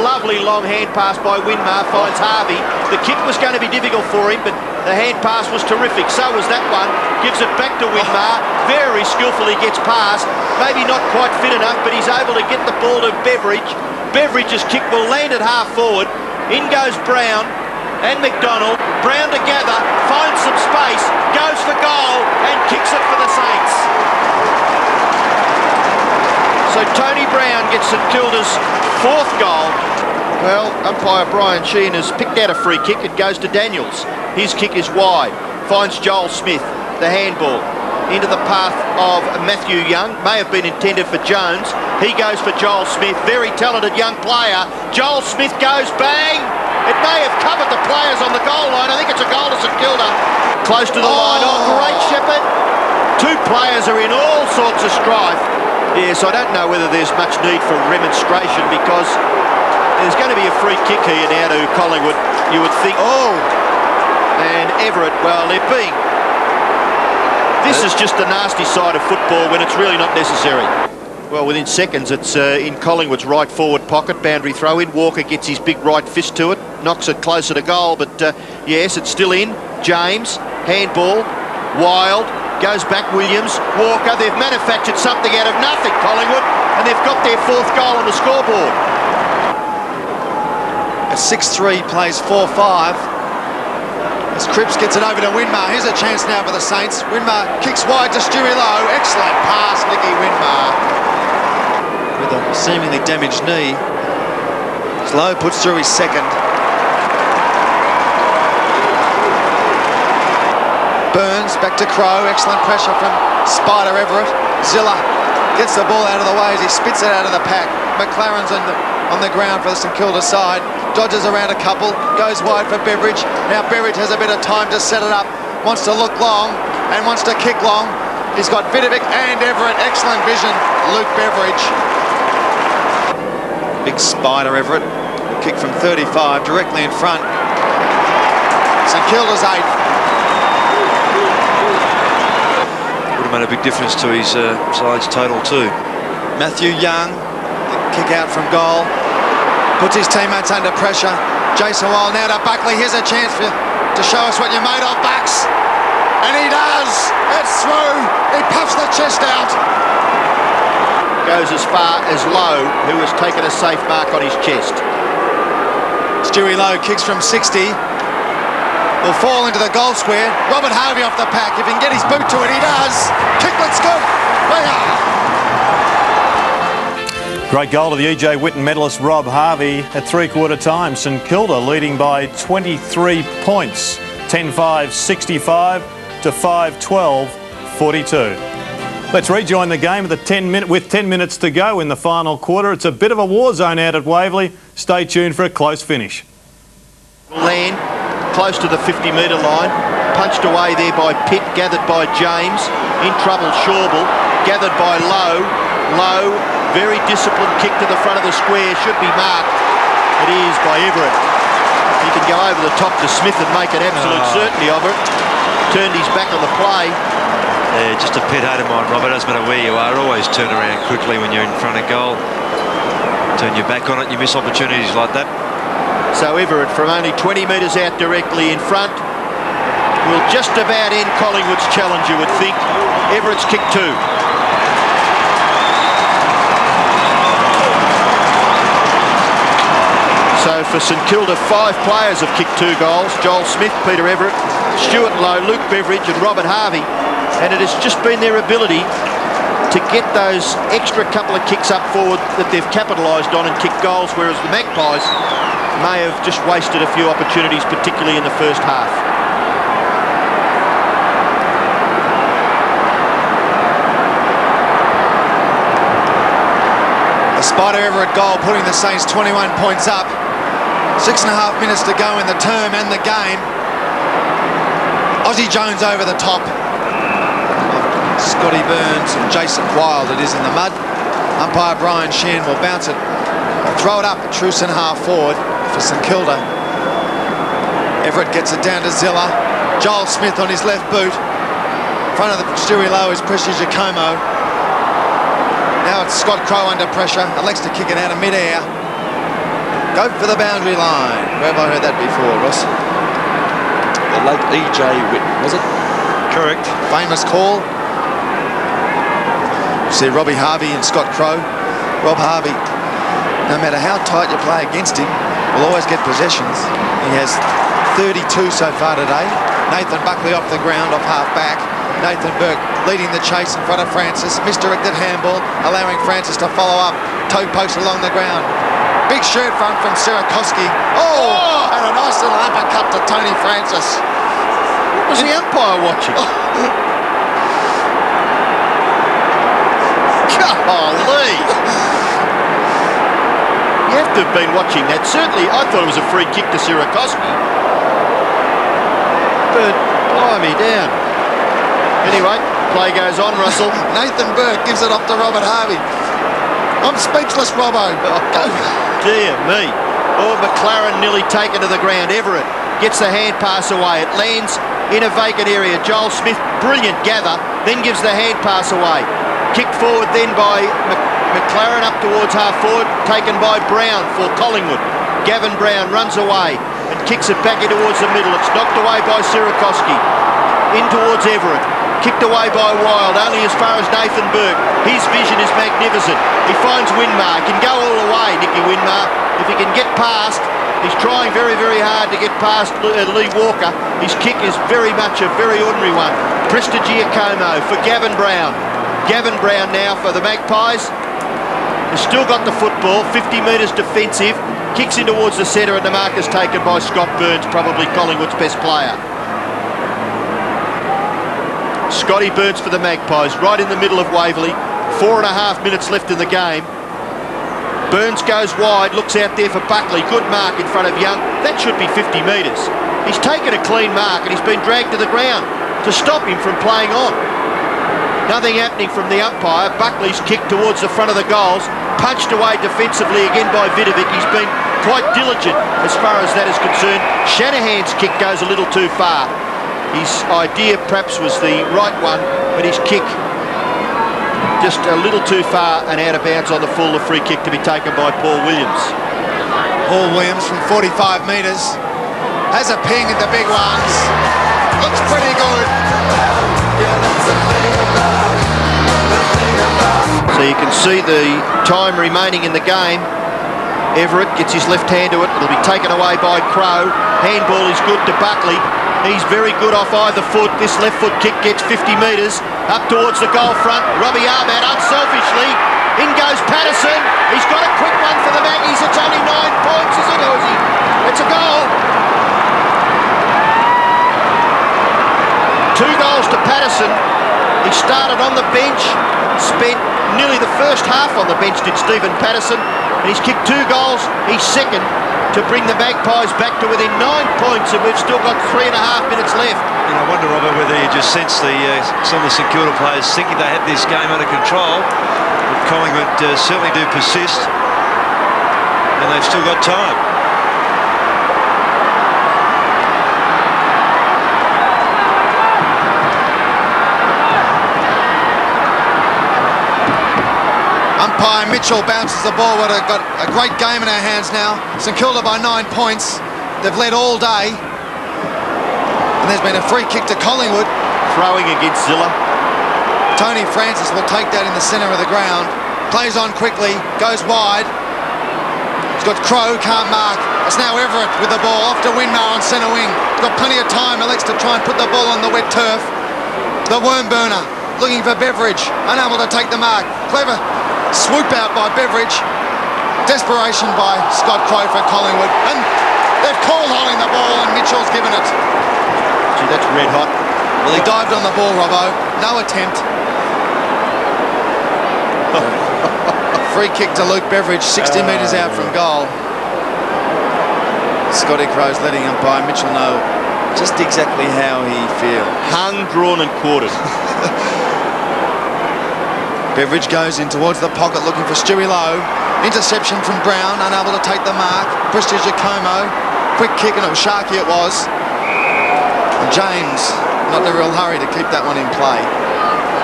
Lovely long hand pass by Winmar, finds Harvey. The kick was going to be difficult for him, but the hand pass was terrific. So was that one. Gives it back to Winmar. Very skillfully gets past. Maybe not quite fit enough, but he's able to get the ball to Beveridge. Beveridge's kick will land at half forward. In goes Brown and McDonald. Brown to gather, finds some space, goes for goal and kicks it for the Saints. So Tony Brown gets St Kilda's fourth goal. Well, umpire Brian Sheehan has picked out a free kick. It goes to Daniels. His kick is wide. Finds Joel Smith, the handball, into the path of Matthew Young. May have been intended for Jones. He goes for Joel Smith. Very talented young player. Joel Smith goes bang. It may have covered the players on the goal line. I think it's a goal to St Kilda. Close to the line. Oh, great Shepherd. Two players are in all sorts of strife. Yes, I don't know whether there's much need for remonstration because there's going to be a free kick here now to Collingwood, you would think. Oh, and Everett, well, they're being... This is just the nasty side of football when it's really not necessary. Well, within seconds, it's in Collingwood's right forward pocket, boundary throw in. Walker gets his big right fist to it, knocks it closer to goal, but yes, it's still in. James, handball, Wild, goes back Williams, Walker. They've manufactured something out of nothing, Collingwood, and they've got their fourth goal on the scoreboard. At 6-3, plays 4-5. As Cripps gets it over to Winmar. Here's a chance now for the Saints. Winmar kicks wide to Stewie Lowe. Excellent pass, Nicky Winmar. With a seemingly damaged knee. Lowe puts through his second. Burns back to Crow. Excellent pressure from Spider Everett. Zilla gets the ball out of the way as he spits it out of the pack. McLaren's on the ground for the St Kilda side. Dodges around a couple, goes wide for Beveridge. Now Beveridge has a bit of time to set it up. Wants to look long and wants to kick long. He's got Vidovic and Everett. Excellent vision, Luke Beveridge. Big Spider Everett. Kick from 35, directly in front. St Kilda's 8th. Would have made a big difference to his side's total too. Matthew Young, the kick out from goal. Puts his teammates under pressure. Jason Wild now to Buckley. Here's a chance to show us what you're made of, Bucks. And he does. It's through. He puffs the chest out. Goes as far as Lowe, who has taken a safe mark on his chest. Stewie Lowe kicks from 60. Will fall into the goal square. Robert Harvey off the pack. If he can get his boot to it, he does. Kicklet's good. Great goal to the E.J. Whitten medalist Rob Harvey at three-quarter time. St Kilda leading by 23 points. 10-5, 65 to 5-12, 42. Let's rejoin the game with 10 minutes to go in the final quarter. It's a bit of a war zone out at Waverley. Stay tuned for a close finish. Land close to the 50-metre line. Punched away there by Pitt, gathered by James. In trouble, Shawble, gathered by Lowe. Lowe, very disciplined kick to the front of the square, should be marked. It is by Everett. He can go over the top to Smith and make an absolute certainty of it. Turned his back on the play. Yeah, just a pet hate of mine, Robert. Doesn't matter where you are, always turn around quickly when you're in front of goal. Turn your back on it, you miss opportunities like that. So Everett, from only 20 metres out directly in front, will just about end Collingwood's challenge, you would think. Everett's kick 2. So for St Kilda, 5 players have kicked 2 goals. Joel Smith, Peter Everett, Stuart Lowe, Luke Beveridge and Robert Harvey. And it has just been their ability to get those extra couple of kicks up forward that they've capitalised on and kicked goals, whereas the Magpies may have just wasted a few opportunities, particularly in the first half. The Spider Everett goal putting the Saints 21 points up. 6.5 minutes to go in the term and the game. Aussie Jones over the top. Scotty Burns and Jason Wild, it is in the mud. Umpire Brian Sheehan will bounce it, throw it up at true centre half forward for St Kilda. Everett gets it down to Zilla. Joel Smith on his left boot. In front of the Stewie Lowe is Precious Giacomo. Now it's Scott Crow under pressure. Elects to kick it out of mid-air. go for the boundary line. Where have I heard that before, Ross? The late E.J. Whitten, was it? Correct. Famous call. See Robbie Harvey and Scott Crow. Rob Harvey, no matter how tight you play against him, will always get possessions. He has 32 so far today. Nathan Buckley off the ground, off half back. Nathan Burke leading the chase in front of Francis. Misdirected handball, allowing Francis to follow up. Toe post along the ground. Big shirt front from Sierakowski. Oh! And a nice little uppercut to Tony Francis. What was the umpire watching? Golly! You have to have been watching that. Certainly, I thought it was a free kick to Sierakowski. But, blimey down. Anyway, play goes on, Russell. Nathan Burke gives it off to Robert Harvey. I'm speechless, Robbo. Go. Dear me. Oh, McLaren nearly taken to the ground. Everett gets the hand pass away. It lands in a vacant area. Joel Smith, brilliant gather, then gives the hand pass away. Kicked forward then by McLaren up towards half forward, taken by Brown for Collingwood. Gavin Brown runs away and kicks it back in towards the middle. It's knocked away by Sierakowski. In towards Everett. Kicked away by Wild, only as far as Nathan Burke. His vision is magnificent. He finds Winmar. Can go all the way, Nicky Winmar. If he can get past, he's trying very, very hard to get past Lee Walker. His kick is very much a very ordinary one. Prestigiacomo for Gavin Brown. Gavin Brown now for the Magpies. Has still got the football, 50 metres defensive. Kicks in towards the centre and the mark is taken by Scott Burns, probably Collingwood's best player. Scotty Burns for the Magpies, right in the middle of Waverley. 4.5 minutes left in the game. Burns goes wide, looks out there for Buckley. Good mark in front of Young. That should be 50 metres. He's taken a clean mark and he's been dragged to the ground to stop him from playing on. Nothing happening from the umpire. Buckley's kicked towards the front of the goals. Punched away defensively again by Vidovic. He's been quite diligent as far as that is concerned. Shanahan's kick goes a little too far. His idea perhaps was the right one, but his kick just a little too far and out of bounds on the full. The free kick to be taken by Paul Williams. Paul Williams from 45 metres. Has a ping at the big ones. Looks pretty good. So you can see the time remaining in the game. Everett gets his left hand to it. It'll be taken away by Crow. Handball is good to Buckley. He's very good off either foot. This left foot kick gets 50 metres up towards the goal front. Robbie Arbat unselfishly. In goes Patterson. He's got a quick one for the Maggies. It's only 9 points, is it? Or is he? It's a goal. 2 goals to Patterson. He started on the bench, spent nearly the first half on the bench, did Stephen Patterson, and he's kicked 2 goals. He's second to bring the Magpies back to within 9 points, and we've still got 3.5 minutes left. And I wonder, Robert, whether you just sense some of the St Kilda players thinking they had this game under control. But Collingwood certainly do persist, and they've still got time. Umpire Mitchell bounces the ball. We've got a great game in our hands now. St Kilda by 9 points. They've led all day. And there's been a free kick to Collingwood. Throwing against Zilla. Tony Francis will take that in the centre of the ground. Plays on quickly, goes wide. He's got Crow, can't mark. It's now Everett with the ball off to Winmar on centre wing. He's got plenty of time. Elects to try and put the ball on the wet turf. The worm burner looking for Beveridge, unable to take the mark. Clever swoop out by Beveridge. Desperation by Scott Crow for Collingwood. And they've called holding the ball and Mitchell's given it. Gee, that's red hot. Well, he dived on the ball, Robbo. No attempt. Free kick to Luke Beveridge, 60 metres out from goal. Scotty Crow's letting umpire Mitchell know just exactly how he feels. Hung, drawn and quartered. Beveridge goes in towards the pocket looking for Stewie Lowe. Interception from Brown, unable to take the mark. Prestigiacomo, quick kick, and it was Sharkey it was. And James, not in a real hurry to keep that one in play.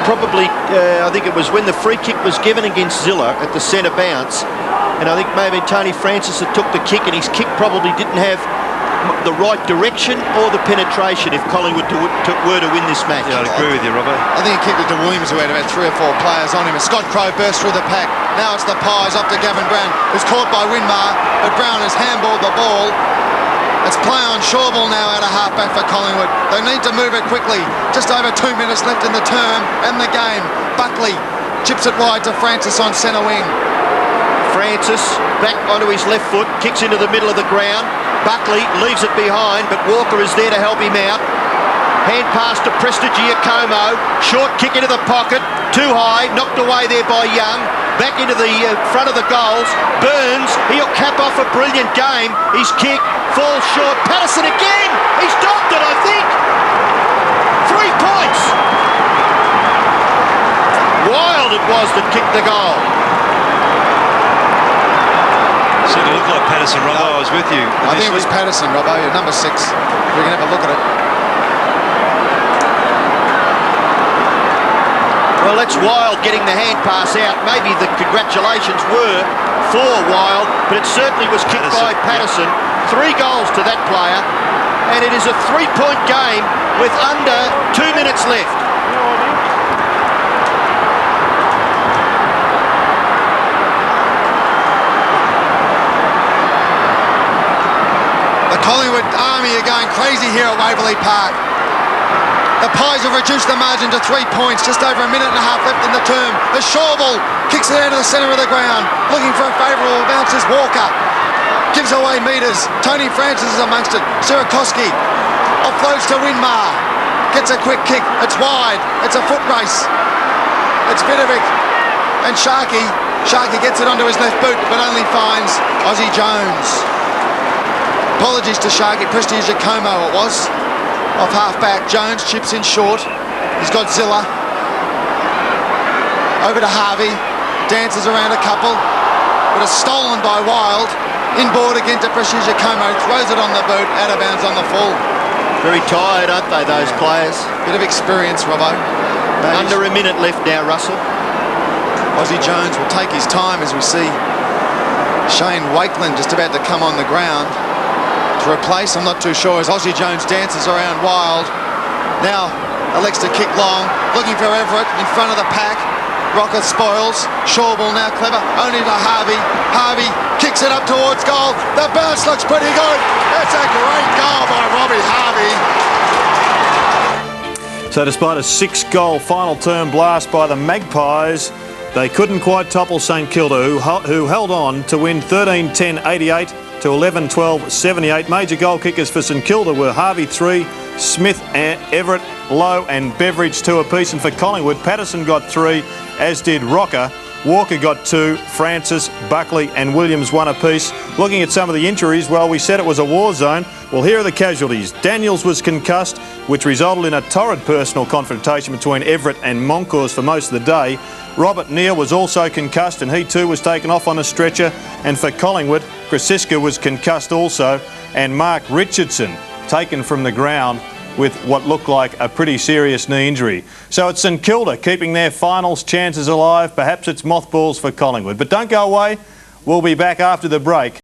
Probably, I think it was when the free kick was given against Zilla at the centre bounce. And I think maybe Tony Francis had took the kick, and his kick probably didn't have the right direction or the penetration if Collingwood were to win this match. Yeah, I'd agree with you, Robbo. I think he kicked it to Williams, who had about 3 or 4 players on him. And Scott Crowe burst through the pack. Now it's the Pies off to Gavin Brown, who's caught by Winmar, but Brown has handballed the ball. It's play on Shawball now out of halfback for Collingwood. They need to move it quickly. Just over 2 minutes left in the term and the game. Buckley chips it wide to Francis on centre wing. Francis back onto his left foot, kicks into the middle of the ground. Buckley leaves it behind, but Walker is there to help him out. Hand pass to Prestigiacomo. Short kick into the pocket. Too high. Knocked away there by Young. Back into the front of the goals. Burns. He'll cap off a brilliant game. His kick falls short. Patterson again. He's docked it, I think. 3 points. Wild it was that kicked the goal. Certainly looked like Patterson, Robbo. I was with you. I think it was Patterson, Robbo, number 6. We can have a look at it. Well, that's Wild getting the hand pass out. Maybe the congratulations were for Wild, but it certainly was kicked by Patterson. 3 goals to that player, and it is a 3-point game with under 2 minutes left. The Collingwood Army are going crazy here at Waverley Park. The Pies have reduced the margin to 3 points, just over a minute and a half left in the term. The Shawball kicks it out of the centre of the ground, looking for a favourable bounce as Walker gives away metres. Tony Francis is amongst it. Sirakoski offloads to Winmar, gets a quick kick. It's wide. It's a foot race. It's Vidovic and Sharkey. Sharkey gets it onto his left boot, but only finds Aussie Jones. Apologies to Sharkey. Prestigiacomo it was. Off half-back, Jones chips in short. He's got Zilla. Over to Harvey. Dances around a couple. But it's stolen by Wild. Inboard again to Prestigiacomo. Throws it on the boot. Out of bounds on the full. Very tired, aren't they, those players? Bit of experience, Robbo. Under a minute left now, Russell. Aussie Jones will take his time as we see Shane Wakeland just about to come on the ground to replace, I'm not too sure, as Aussie Jones dances around Wild. Now elects to kick long, looking for Everett in front of the pack. Rocket spoils. Shawball now clever, only to Harvey. Harvey kicks it up towards goal. The bounce looks pretty good. That's a great goal by Robbie Harvey. So despite a 6-goal final term blast by the Magpies, they couldn't quite topple St Kilda, who held on to win 13-10-88 to 11-12-78. Major goal kickers for St Kilda were Harvey 3, Smith, Everett, Lowe and Beveridge 2 apiece. And for Collingwood, Patterson got 3, as did Rocker. Walker got 2, Francis, Buckley and Williams 1 apiece. Looking at some of the injuries, well, we said it was a war zone. Well, here are the casualties. Daniels was concussed, which resulted in a torrid personal confrontation between Everett and Moncours for most of the day. Robert Neal was also concussed, and he too was taken off on a stretcher. And for Collingwood, Krasiska was concussed also, and Mark Richardson taken from the ground with what looked like a pretty serious knee injury. So it's St Kilda keeping their finals chances alive. Perhaps it's mothballs for Collingwood. But don't go away. We'll be back after the break.